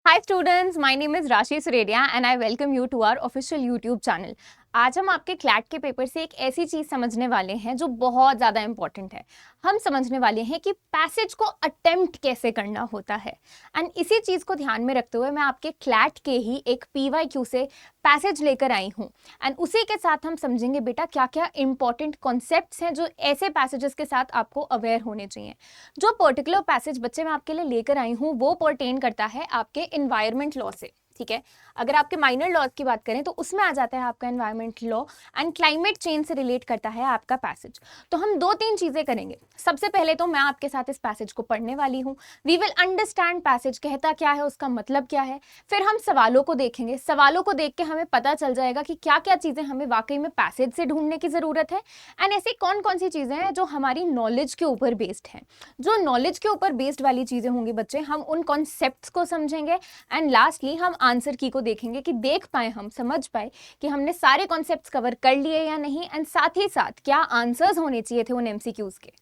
Hi students, my name is Rashi Suredia and I welcome you to our official YouTube channel. आज हम आपके CLAT के paper से एक ऐसी चीज समझने वाले हैं जो बहुत ज्यादा इंपॉर्टेंट है। हम समझने वाले हैं कि पैसेज को अटेम्प्ट कैसे करना होता है एंड इसी चीज को ध्यान में रखते हुए मैं आपके क्लैट के ही एक PYQ से पैसेज लेकर आई हूँ एंड उसी के साथ हम समझेंगे बेटा क्या क्या इंपॉर्टेंट कॉन्सेप्ट्स हैं जो ऐसे पैसेजेस के साथ आपको अवेयर होने चाहिए। जो पर्टिकुलर पैसेज बच्चे मैं आपके लिए लेकर आई हूँ वो पर्टेन करता है आपके एनवायरमेंट लॉ से। ठीक है, अगर आपके माइनर लॉज की बात करें तो उसमें आ जाता है आपका environment law and climate change से रिलेट करता है आपका पैसेज। तो हम दो तीन चीजें करेंगे। सबसे पहले तो मैं आपके साथ इस पैसेज को पढ़ने वाली हूँ। वी विल अंडरस्टैंड पैसेज कहता क्या है, उसका मतलब क्या है। फिर हम सवालों को देखेंगे। सवालों को देख के हमें पता चल जाएगा कि क्या क्या चीजें हमें वाकई में पैसेज से ढूंढने की जरूरत है एंड ऐसी कौन कौन सी चीजें हैं जो हमारी नॉलेज के ऊपर बेस्ड हैं। जो नॉलेज के ऊपर बेस्ड वाली चीजें होंगी बच्चे, हम उन कॉन्सेप्ट्स को समझेंगे एंड लास्टली हम आंसर की को देखेंगे कि देख पाए, हम समझ पाए कि हमने सारे कॉन्सेप्ट्स कवर कर लिए या नहीं एंड साथ ही साथ क्या आंसर्स होने चाहिए थे उन MCQs के।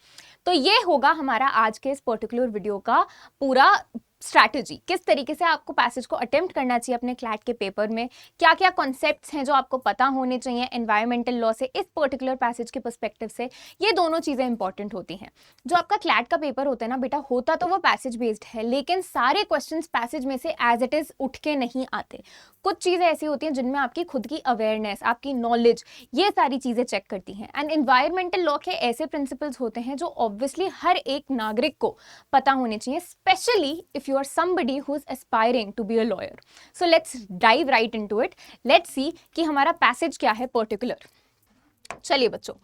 तो ये होगा हमारा आज के इस पर्टिकुलर वीडियो का पूरा स्ट्रैटेजी, किस तरीके से आपको पैसेज को अटेम्प्ट करना चाहिए अपने क्लैट के पेपर में, क्या क्या कॉन्सेप्ट्स हैं जो आपको पता होने चाहिए एनवायरमेंटल लॉ से इस पर्टिकुलर पैसेज के पर्सपेक्टिव से। ये दोनों चीजें इंपॉर्टेंट होती हैं। जो आपका क्लैट का पेपर होता है ना बेटा, होता तो वो पैसेज बेस्ड है लेकिन सारे क्वेश्चंस पैसेज में से एज इट इज उठ के नहीं आते। कुछ चीजें ऐसी होती हैं जिनमें आपकी खुद की अवेयरनेस, आपकी नॉलेज, ये सारी चीजें चेक करती हैं एंड एनवायरमेंटल लॉ के ऐसे प्रिंसिपल्स होते हैं जो ऑब्वियसली हर एक नागरिक को पता होने चाहिए, specially if you are somebody who is aspiring to be a lawyer. So let's dive right into it. Let's see कि हमारा पैसेज क्या है पर्टिकुलर। चलिए बच्चों,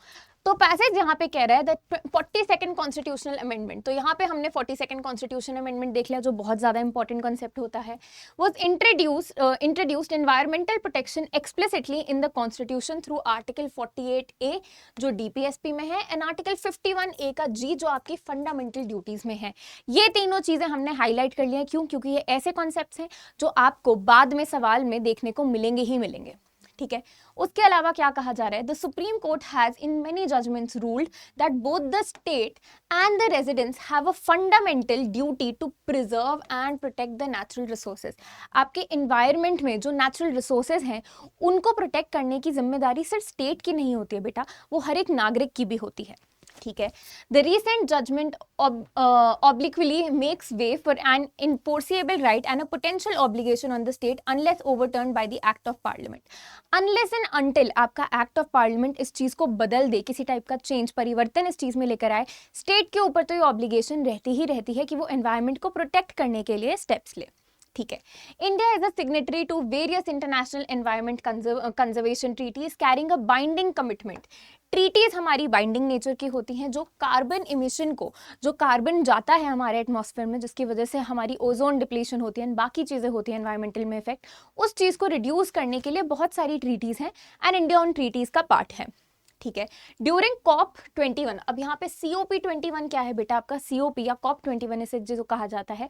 तो पैसेज यहाँ पे कह रहा है दैट 42nd कॉन्स्टिट्यूशनल अमेंडमेंट। तो यहाँ पे हमने 42nd कॉन्स्टिट्यूशनल अमेंडमेंट देख लिया जो बहुत ज्यादा इंपॉर्टेंट कॉन्सेप्ट होता है। Was introduced environmental protection explicitly in the constitution through article 48A जो DPSP में है एंड आर्टिकल 51A का G जो आपकी फंडामेंटल ड्यूटीज में है। ये तीनों चीजें हमने हाईलाइट कर लिया। क्यों? क्योंकि ये ऐसे कॉन्सेप्ट्स हैं जो आपको बाद में सवाल में देखने को मिलेंगे ही मिलेंगे। ठीक है, उसके अलावा क्या कहा जा रहा है, the supreme court has in many judgments ruled that both the state and the residents have a fundamental duty to preserve and protect the natural resources. आपके इन्वायरमेंट में जो नेचुरल रिसोर्सेज हैं उनको प्रोटेक्ट करने की जिम्मेदारी सिर्फ स्टेट की नहीं होती है बेटा, वो हर एक नागरिक की भी होती है। ठीक है, the recent judgment obliquely makes way for an enforceable right and a potential obligation on the state unless overturned by the act of parliament. Unless and until आपका act of parliament इस चीज को बदल दे, किसी टाइप का change, परिवर्तन इस चीज में लेकर आए, स्टेट के ऊपर तो ये ऑब्लिगेशन रहती ही रहती है कि वो एनवायरमेंट को प्रोटेक्ट करने के लिए स्टेप्स ले। ठीक है, India is a signatory to various international environment conservation treaties carrying a binding commitment. Treaties हमारी बाइंडिंग नेचर की होती हैं जो कार्बन इमिशन को, जो कार्बन जाता है हमारे एटमॉस्फेयर में जिसकी वजह से हमारी ओजोन डिप्लीशन होती है, बाकी चीजें होती हैं एनवायरमेंटल में इफेक्ट, उस चीज को रिड्यूस करने के लिए बहुत सारी ट्रीटीज हैं एंड इंडिया उन ट्रीटीज का पार्ट है। ठीक है, ड्यूरिंग COP21, अब यहाँ पे COP21 क्या है बेटा, आपका COP या COP21 इसे जो कहा जाता है,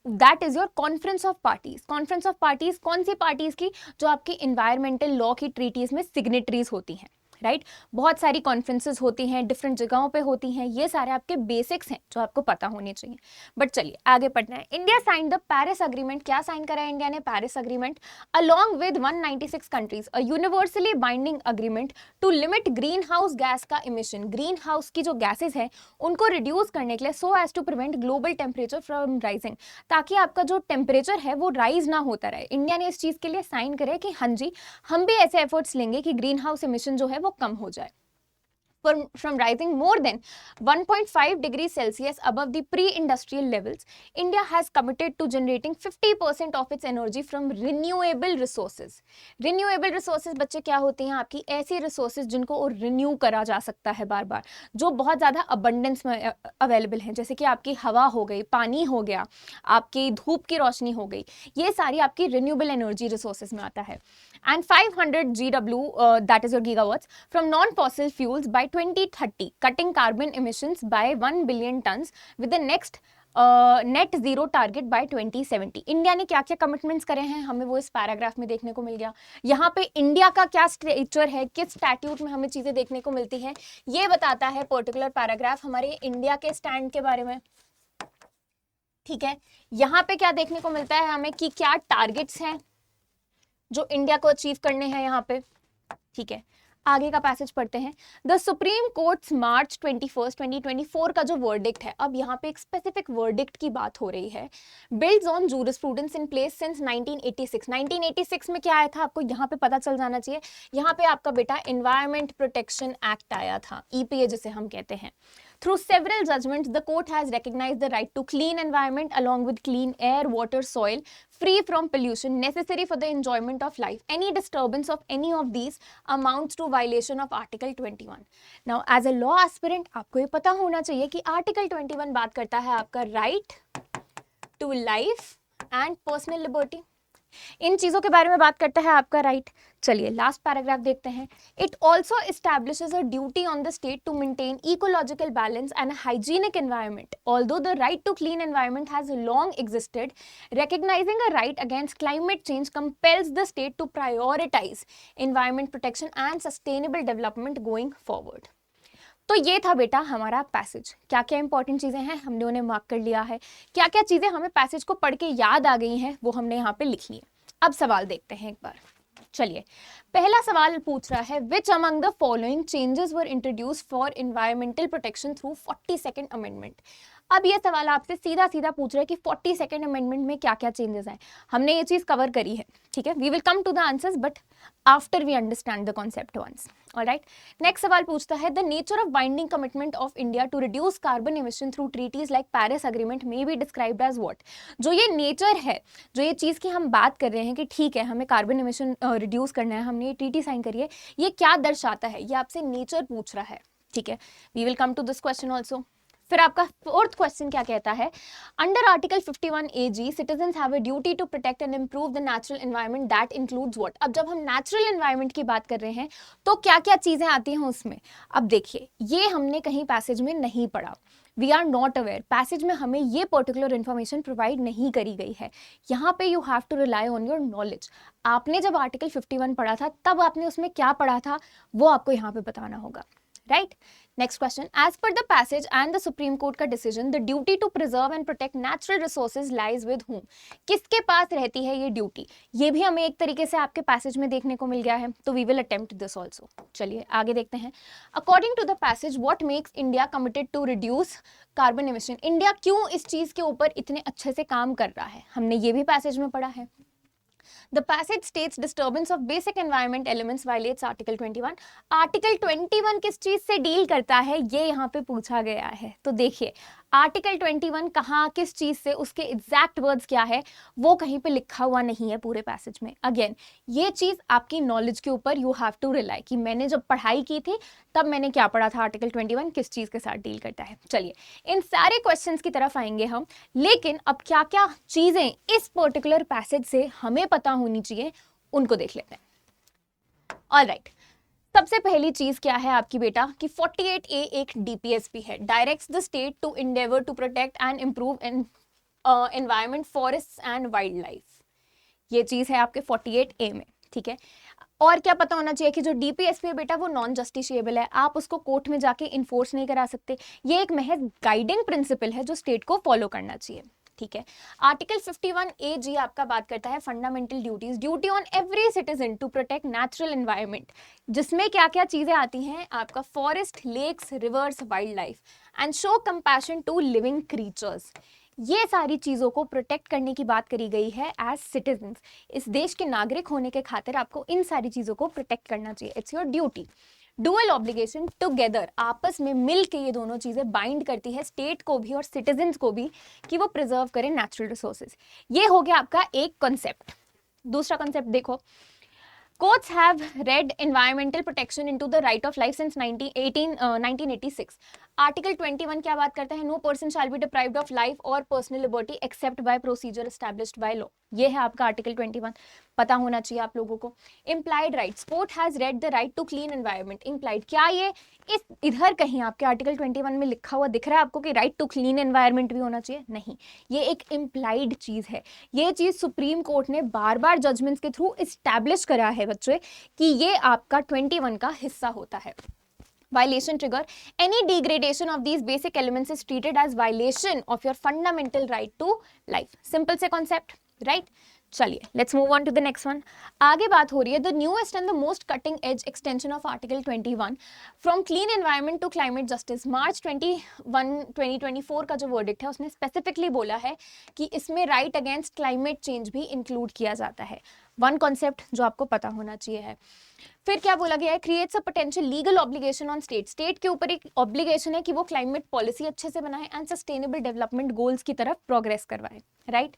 that is your conference of parties. Conference of parties कौन सी पार्टीज की? जो आपकी इन्वायरमेंटल लॉ की ट्रीटीज में सिग्नेटरीज होती हैं। राइट, बहुत सारी कॉन्फ्रेंसेस होती हैं, डिफरेंट जगहों पे होती हैं, ये सारे आपके बेसिक्स हैं जो आपको पता होने चाहिए। बट चलिए आगे पढ़ना है। India sign the Paris agreement. क्या साइन करा है इंडिया ने? Paris agreement along with 196 countries, a universally binding agreement to limit greenhouse gas का इमिशन। ग्रीन हाउस की जो गैसेज है उनको रिड्यूस करने के लिए, so as to prevent global temperature from rising, ताकि आपका जो टेम्परेचर है वो राइज ना होता रहे। इंडिया ने इस चीज के लिए साइन करे कि हाँ जी, हम भी ऐसे एफर्ट्स लेंगे कि ग्रीन हाउस इमिशन जो है वो कम हो जाए। From rising more than 1.5 degrees Celsius above the pre-industrial levels, India has committed to generating 50% of its energy from renewable resources. Renewable resources बच्चे क्या होते हैं? आपकी ऐसी resources जिनको रिन्यू करा जा सकता है बार बार, जो बहुत ज़्यादा abundance में अवेलेबल हैं, जैसे कि आपकी हवा हो गई, पानी हो गया, आपकी धूप की रोशनी हो गई, ये सारी आपकी renewable energy resources में आता है। And 500 GW, that is your gigawatts, from non-fossil fuels by 2030, cutting carbon emissions by 1 billion tons with the next net zero target by 2070। India ने क्या क्या कमिटमेंट्स करे हैं हमें वो इस पैराग्राफ में देखने को मिल गया। यहाँ पे इंडिया का क्या स्ट्रक्चर है, किस स्टैट्यूट में हमें चीजें देखने को मिलती हैं, ये बताता है पर्टिकुलर पैराग्राफ हमारे इंडिया के स्टैंड के बारे में। ठीक है, यहाँ पे क्या देखने को मिलता है हमें कि क्या टारगेट्स हैं जो इंडिया को अचीव करने हैं यहाँ पे। ठीक है, आगे का पैसेज पढ़ते हैं। द सुप्रीम कोर्ट्स मार्च 21, 2024 का जो वर्डिक्ट है, अब यहाँ पे एक स्पेसिफिक वर्डिक्ट की बात हो रही है। Builds on jurisprudence in place since 1986। 1986 में क्या आया था आपको यहाँ पे पता चल जाना चाहिए। यहाँ पे आपका बेटा एनवायरमेंट प्रोटेक्शन एक्ट आया था, ईपीए जिसे हम कहते हैं। Through several judgments, the court has recognized the right to clean environment along with clean air, water, soil, free from pollution, necessary for the enjoyment of life. Any disturbance of any of these amounts to violation of Article 21. Now, as a law aspirant, आपको ये पता होना चाहिए कि Article 21 बात करता है आपका right to life and personal liberty. इन चीजों के बारे में बात करता है आपका राइट। चलिए लास्ट पैराग्राफ देखते हैं। It also establishes a duty on the state to maintain ecological balance and hygienic environment. Although the right to clean environment has long existed, recognizing a right against climate change compels the state to prioritize environment protection and sustainable development going forward. तो ये था बेटा हमारा passage. क्या क्या important चीजें हैं हमने उन्हें मार्क कर लिया है, क्या क्या चीजें हमें पैसेज को पढ़ के याद आ गई हैं वो हमने यहाँ पे लिख ली है। अब सवाल देखते हैं एक बार। चलिए पहला सवाल पूछ रहा है, which among the following changes were introduce for environmental protection through 42nd amendment. अब ये सवाल आपसे सीधा सीधा पूछ रहा है कि 42nd अमेंडमेंट में क्या क्या चेंजेस हैं। हमने ये चीज कवर करी है, ठीक है। We will come to the answers but after we understand the concept once. Alright, next सवाल पूछता है, the nature of binding commitment of India to reduce carbon emission through treaties like Paris agreement may be described as what. जो ये nature है, जो ये चीज की हम बात कर रहे हैं कि ठीक है हमें कार्बन एमिशन रिड्यूस करना है, हमने ये ट्रीटी साइन करी है, ये क्या दर्शाता है, ये आपसे नेचर पूछ रहा है, ठीक है। We will come to this question also. फिर आपका फोर्थ क्वेश्चन क्या कहता है, under article 51 AG citizens have a duty to protect and improve the natural environment that includes what. अब जब हम नेचुरल एनवायरनमेंट की बात कर रहे हैं तो क्या क्या चीजें आती हैं उसमें। अब देखिए ये हमने कहीं पैसेज में नहीं पढ़ा, we are not aware, passage में हमें ये पर्टिकुलर इन्फॉर्मेशन प्रोवाइड नहीं करी गई है। यहाँ पे you have to rely on your knowledge. आपने जब आर्टिकल 51 पढ़ा था तब आपने उसमें क्या पढ़ा था वो आपको यहाँ पे बताना होगा, right. Next question, as per the passage and the supreme Court का decision the duty to preserve and protect natural resources lies with whom. किसके पास रहती है ये ड्यूटी, ये भी हमें एक तरीके से आपके पैसेज में देखने को मिल गया है, तो we will attempt this also. चलिए आगे देखते हैं। According to the passage what makes India committed to reduce carbon emission. India क्यों इस चीज के ऊपर इतने अच्छे से काम कर रहा है, हमने ये भी पैसेज में पढ़ा है। The passage states disturbance of basic environment elements violates Article 21. Article 21 किस चीज से डील करता है ये यहाँ पे पूछा गया है। तो देखिए आर्टिकल 21 कहाँ किस चीज से, उसके एग्जैक्ट वर्ड्स क्या है वो कहीं पे लिखा हुआ नहीं है पूरे पैसेज में। अगेन ये चीज आपकी नॉलेज के ऊपर यू हैव टू रिलाई कि मैंने जब पढ़ाई की थी तब मैंने क्या पढ़ा था, आर्टिकल 21 किस चीज के साथ डील करता है। चलिए इन सारे क्वेश्चंस की तरफ आएंगे हम, लेकिन अब क्या क्या चीजें इस पर्टिकुलर पैसेज से हमें पता होनी चाहिए उनको देख लेते हैं। ऑलराइट, सबसे पहली चीज क्या है आपकी बेटा कि 48A एक DPSP है, directs the state to endeavour to protect and improve environment forest and wildlife. ये चीज है आपके 48A में, ठीक है। और क्या पता होना चाहिए कि जो DPSP है बेटा वो नॉन जस्टिशिएबल है, आप उसको कोर्ट में जाके इन्फोर्स नहीं करा सकते, ये एक महज गाइडिंग प्रिंसिपल है जो स्टेट को फॉलो करना चाहिए, ठीक है। आर्टिकल 51AG आपका बात करता है fundamental duties, duty on every citizen to protect natural environment, जिसमें क्या क्या चीजें आती हैं आपका forest, lakes, rivers, wildlife and show compassion to living creatures. ये सारी चीजों को प्रोटेक्ट करने की बात करी गई है एज सिटीजन्स। इस देश के नागरिक होने के खातिर आपको इन सारी चीजों को प्रोटेक्ट करना चाहिए, it's your duty. Dual obligation together, आपस में मिल के ये दोनों चीजें बाइंड करती है स्टेट को भी और सिटीजन्स को भी कि वो प्रिजर्व करें नेचुरल रिसोर्सेज। ये हो गया आपका एक कॉन्सेप्ट। दूसरा कॉन्सेप्ट देखो, courts have read environmental protection into the right of life since 1986. Article 21 क्या बात करता है, no person shall be deprived of life और personal liberty except by procedure established by law. ये है आपका आर्टिकल 21, पता होना चाहिए आप लोगों को। Implied rights, court has read the right to clean environment. Implied क्या ये इस इधर कहीं आपके आर्टिकल 21 में लिखा हुआ दिख रहा है आपको कि राइट टू क्लीन एनवायरनमेंट भी होना चाहिए? नहीं, ये एक इम्प्लाइड चीज है। ये चीज सुप्रीम कोर्ट ने बार बार जजमेंट्स के थ्रू इस्टेब्लिश करा है बच्चे कि ये आपका 21 का हिस्सा होता है। Violation trigger. Any degradation of these basic elements is treated as violation of your fundamental right to life. Simple से concept, right? चलिए let's move on to the next one. आगे बात हो रही है the newest and the most cutting edge extension of article 21 from clean environment to climate justice. March 2024 का जो verdict है उसने स्पेसिफिकली बोला है कि इसमें राइट अगेंस्ट क्लाइमेट चेंज भी इंक्लूड किया जाता है. वन कॉन्सेप्ट जो आपको पता होना चाहिए है. फिर क्या बोला गया है, creates a potential legal obligation on state. State के ऊपर एक ऑब्लिगेशन है कि वो क्लाइमेट पॉलिसी अच्छे से बनाए एंड सस्टेनेबल डेवलपमेंट गोल्स की तरफ प्रोग्रेस करवाए. Right.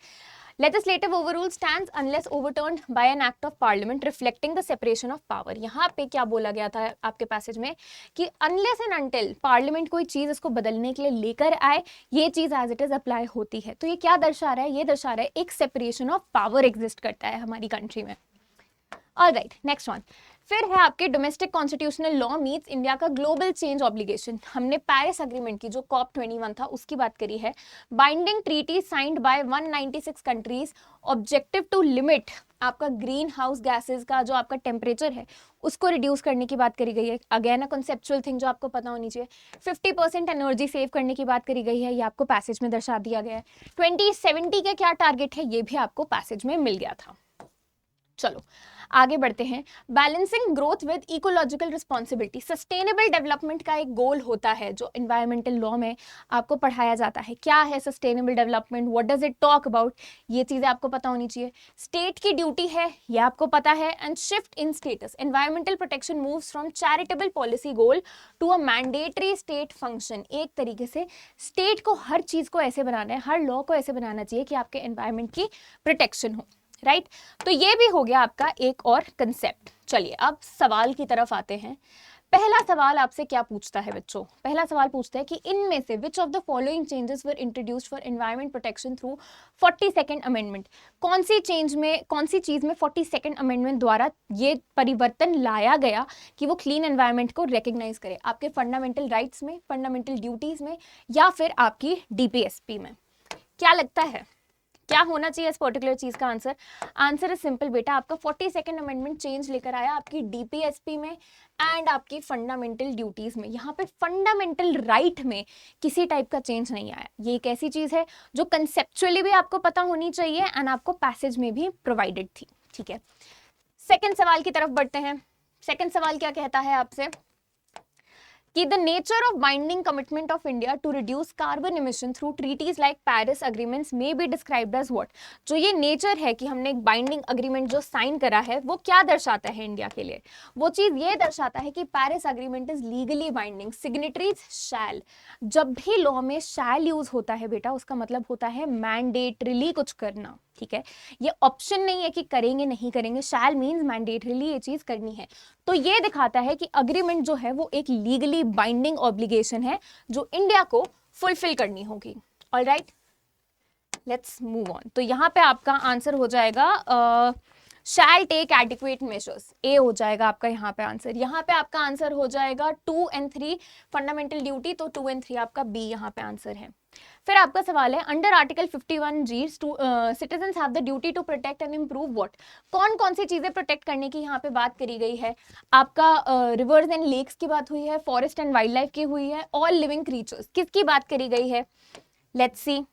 Legislative overrule stands unless overturned by an act of parliament reflecting the separation of power. यहाँ पे क्या बोला गया था आपके पैसेज में कि unless and until पार्लियामेंट कोई चीज इसको बदलने के लिए लेकर आए, ये चीज एज इट इज अप्लाई होती है. तो ये क्या दर्शा रहा है, ये दर्शा रहा है एक सेपरेशन ऑफ पावर एग्जिस्ट करता है हमारी कंट्री में. Alright, next one. फिर है आपके domestic constitutional law meets India का ग्लोबल चेंज ऑब्लिगेशन. हमने पेरिस एग्रीमेंट की जो COP21 था उसकी बात करी है. Binding treaty signed by 196 countries. Objective to limit आपका ग्रीन हाउस गैसेज का जो आपका टेम्परेचर है उसको रिड्यूस करने की बात करी गई है. अगेन अ कॉन्सेप्चुअल थिंग जो आपको पता होनी चाहिए. 50% एनर्जी सेव करने की बात करी गई है, ये आपको पैसेज में दर्शा दिया गया है. 2070 के क्या टारगेट है ये भी आपको पैसेज में मिल गया था. चलो आगे बढ़ते हैं. Balancing growth with ecological responsibility. Sustainable development का एक गोल होता है जो एनवायरमेंटल लॉ में आपको पढ़ाया जाता है. क्या है sustainable development, what does it talk about, ये चीजें आपको पता होनी चाहिए. स्टेट की ड्यूटी है ये आपको पता है. And shift in status. Environmental protection moves from charitable policy goal to a mandatory state function. एक तरीके से स्टेट को हर चीज को ऐसे बनाना है, हर लॉ को ऐसे बनाना चाहिए कि आपके एनवायरमेंट की प्रोटेक्शन हो. राइट तो ये भी हो गया आपका एक और कंसेप्ट. चलिए अब सवाल की तरफ आते हैं. पहला सवाल आपसे क्या पूछता है बच्चों, पहला सवाल पूछता है कि इनमें से which of the following changes were introduced for environment protection through 42nd amendment. कौन सी चेंज में, कौन सी चीज में 42nd अमेंडमेंट द्वारा ये परिवर्तन लाया गया कि वो क्लीन एनवायरमेंट को रिकग्नाइज करे आपके फंडामेंटल राइट्स में, फंडामेंटल ड्यूटीज में, या फिर आपकी DPSP में. क्या लगता है क्या होना चाहिए इस पर्टिकुलर चीज का आंसर? आंसर इज सिंपल बेटा, आपका 42nd अमेंडमेंट चेंज लेकर आया आपकी DPSP में एंड आपकी फंडामेंटल ड्यूटीज में. यहाँ पे फंडामेंटल राइट में किसी टाइप का चेंज नहीं आया. ये एक ऐसी चीज है जो कंसेप्चुअली भी आपको पता होनी चाहिए एंड आपको पैसेज में भी प्रोवाइडेड थी. ठीक है, सेकेंड सवाल की तरफ बढ़ते हैं. सेकेंड सवाल क्या कहता है आपसे कि the nature of binding commitment of India to reduce carbon emission through treaties like Paris agreements may be described as what. जो ये नेचर है कि हमने एक बाइंडिंग अग्रीमेंट जो साइन करा है वो क्या दर्शाता है इंडिया के लिए? वो चीज ये दर्शाता है कि Paris agreement is legally binding. Signatories shall. जब भी लॉ में शैल यूज होता है बेटा उसका मतलब होता है मैंडेटरीली कुछ करना. ठीक है, ये ऑप्शन नहीं है कि करेंगे नहीं करेंगे. शैल मीन्स मैंडेटरीली ये चीज करनी है. तो ये दिखाता है कि अग्रीमेंट जो है वो एक लीगली बाइंडिंग ऑब्लिगेशन है जो इंडिया को फुलफिल करनी होगी. Alright, let's move on. तो यहाँ पे आपका आंसर हो जाएगा शैल टेक एडिक्वेट मेजर्स. ए हो जाएगा आपका यहाँ पे आंसर. यहाँ पे आपका आंसर हो जाएगा 2 and 3 फंडामेंटल ड्यूटी, तो 2 and 3 आपका बी यहाँ पे आंसर है. फिर आपका सवाल है under article 51G citizens have the duty to protect and improve what. कौन कौन सी चीजें प्रोटेक्ट करने की यहाँ पे बात करी गई है? आपका रिवर्स एंड लेक्स की बात हुई है, फॉरेस्ट एंड वाइल्ड लाइफ की हुई है, ऑल लिविंग क्रीचर्स. किसकी बात करी गई है? लेट्स सी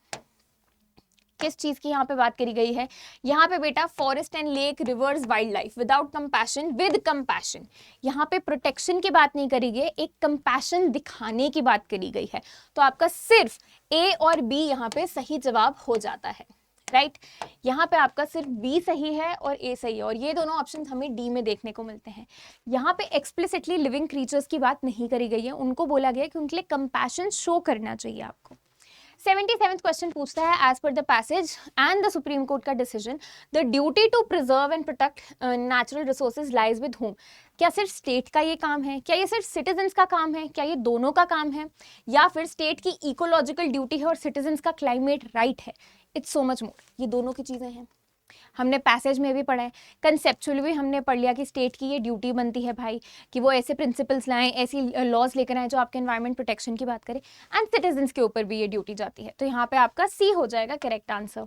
किस चीज की यहाँ पे बात करी गई है. यहाँ पे बेटा forest and lake, reverse, wild life. Without compassion, with compassion. यहाँ पे प्रोटेक्शन की बात नहीं करी गई, एक कंपैशन दिखाने की बात करी गई है. तो आपका सिर्फ ए और बी यहाँ पे सही जवाब हो जाता है. राइट यहाँ पे आपका सिर्फ बी सही है और ए सही है, और ये दोनों ऑप्शन हमें डी में देखने को मिलते हैं. यहाँ पे एक्सप्लिसिटली लिविंग क्रीचर्स की बात नहीं करी गई है. उनको बोला गया कि उनके लिए कंपैशन शो करना चाहिए आपको. 77th क्वेश्चन पूछता है as per the passage and the supreme Court का decision the duty to preserve and protect natural resources lies with whom. क्या सिर्फ स्टेट का ये काम है? क्या ये सिर्फ सिटीजन्स का काम है? क्या ये दोनों का काम है? या फिर स्टेट की इकोलॉजिकल ड्यूटी है और सिटीजन्स का क्लाइमेट राइट है? It's so much more. ये दोनों की चीजें हैं. हमने पैसेज में भी पढ़ा है, कंसेप्चुअली भी हमने पढ़ लिया कि स्टेट की ये ड्यूटी बनती है भाई कि वो ऐसे प्रिंसिपल्स लाएं, ऐसी लॉज लेकर आए जो आपके एनवायरमेंट प्रोटेक्शन की बात करें, एंड सिटीजन्स के ऊपर भी ये ड्यूटी जाती है. तो यहाँ पे आपका सी हो जाएगा करेक्ट आंसर.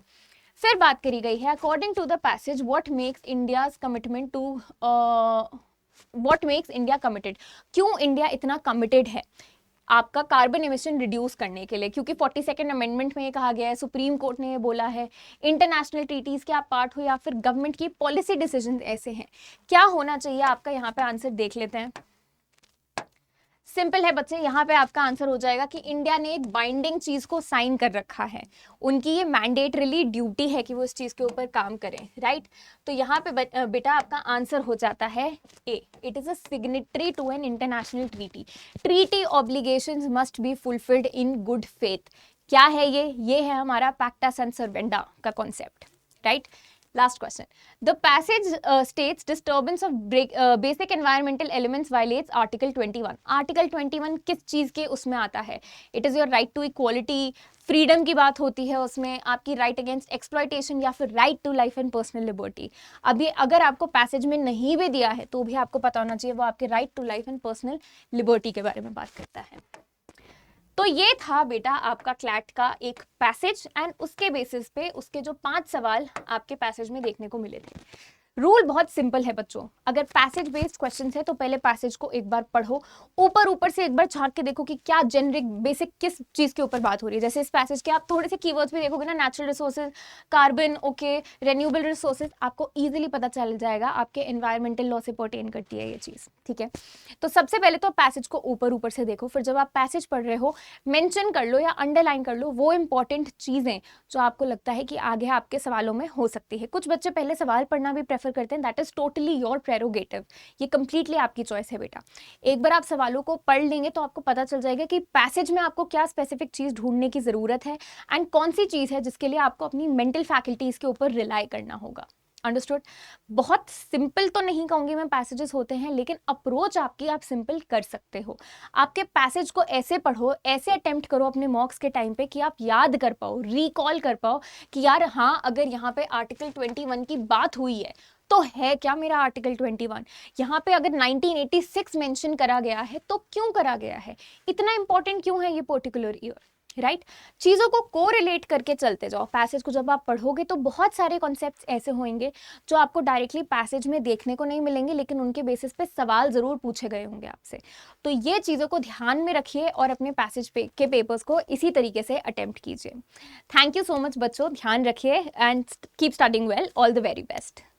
फिर बात करी गई है according to the passage what makes India's commitment to what makes India committed, क्यों इंडिया इतना कमिटेड है आपका कार्बन एमिशन रिड्यूस करने के लिए, क्योंकि 42nd अमेंडमेंट में ये कहा गया है, सुप्रीम कोर्ट ने ये बोला है, इंटरनेशनल ट्रीटीज के आप पार्ट हो या फिर गवर्नमेंट की पॉलिसी डिसीजन ऐसे हैं। क्या होना चाहिए आपका, यहाँ पे आंसर देख लेते हैं। सिंपल है बच्चे, यहाँ पे आपका आंसर हो जाएगा कि इंडिया ने एक बाइंडिंग चीज को साइन कर रखा है, उनकी ये मैंडेटरीली ड्यूटी है कि वो इस चीज के ऊपर काम करें, राइट। तो यहाँ पे बेटा आपका आंसर हो जाता है A, it is a signatory to an international treaty, treaty obligations must be fulfilled in good faith. क्या है ये है हमारा पैक्टा sunt servanda का concept, right. Last question. The passage states disturbance of basic environmental elements violates Article 21. Article 21 किस चीज के उसमें आता है? It is your right to equality, freedom की बात होती है उसमें, आपकी राइट अगेंस्ट एक्सप्लॉयटेशन या फिर right to life and personal liberty. अभी अगर आपको पैसेज में नहीं भी दिया है तो भी आपको पता होना चाहिए, वो आपके right to life and personal liberty के बारे में बात करता है। तो ये था बेटा आपका क्लैट का एक पैसेज, एंड उसके बेसिस पे उसके जो 5 सवाल आपके पैसेज में देखने को मिले थे। रूल बहुत सिंपल है बच्चों, अगर पैसेज बेस्ड क्वेश्चन है तो पहले पैसेज को एक बार पढ़ो, ऊपर से एक बार झांक के देखो कि क्या जेनरिक बेसिक किस चीज के ऊपर बात हो रही है। जैसे इस पैसेज के आप थोड़े से कीवर्ड्स भी देखोगे ना, natural resources, carbon, okay, renewable resources, आपको इजीली पता चल जाएगा आपके एनवायरमेंटल लॉ से पर्टेन करती है ये चीज, ठीक है। तो सबसे पहले तो पैसेज को ऊपर से देखो, फिर जब आप पैसेज पढ़ रहे हो मेंशन कर लो या अंडरलाइन कर लो वो इंपॉर्टेंट चीजें जो आपको लगता है कि आगे आपके सवालों में हो सकती है। कुछ बच्चे पहले सवाल पढ़ना भी प्रेफर करते हैं, that is totally your prerogative, ये कंप्लीटली आपकी चॉइस है बेटा। एक बार आप सवालों को पढ़ लेंगे तो आपको पता चल जाएगा कि पैसेज में आपको क्या स्पेसिफिक चीज ढूंढने की जरूरत है एंड कौन सी चीज है जिसके लिए आपको अपनी मेंटल फैकल्टीज के ऊपर रिलाई करना होगा। अंडरस्टूड। बहुत सिंपल तो नहीं कहूंगी मैं पैसेजेस होते हैं, लेकिन अप्रोच आपकी आप सिंपल कर सकते हो। आपके पैसेज को ऐसे पढ़ो, ऐसे अटेम्प्ट करो अपने मॉक्स के टाइम पे कि आप याद कर पाओ, रिकॉल कर पाओ कि यार हाँ, अगर यहाँ पे आर्टिकल 21 की बात हुई है तो है क्या मेरा आर्टिकल 21, यहाँ पे अगर 1986 मेंशन करा गया है तो क्यों करा गया है, इतना इंपॉर्टेंट क्यों है ये पर्टिकुलर ईयर, राइट। चीजों को कोरिलेट करके चलते जाओ। पैसेज को जब आप पढ़ोगे तो बहुत सारे कॉन्सेप्ट्स ऐसे होंगे जो आपको डायरेक्टली पैसेज में देखने को नहीं मिलेंगे, लेकिन उनके बेसिस पे सवाल जरूर पूछे गए होंगे आपसे। तो ये चीजों को ध्यान में रखिए और अपने पैसेज के पेपर्स को इसी तरीके से अटेम्प्ट कीजिए। थैंक यू सो मच बच्चों, ध्यान रखिए and keep studying well, all the very best.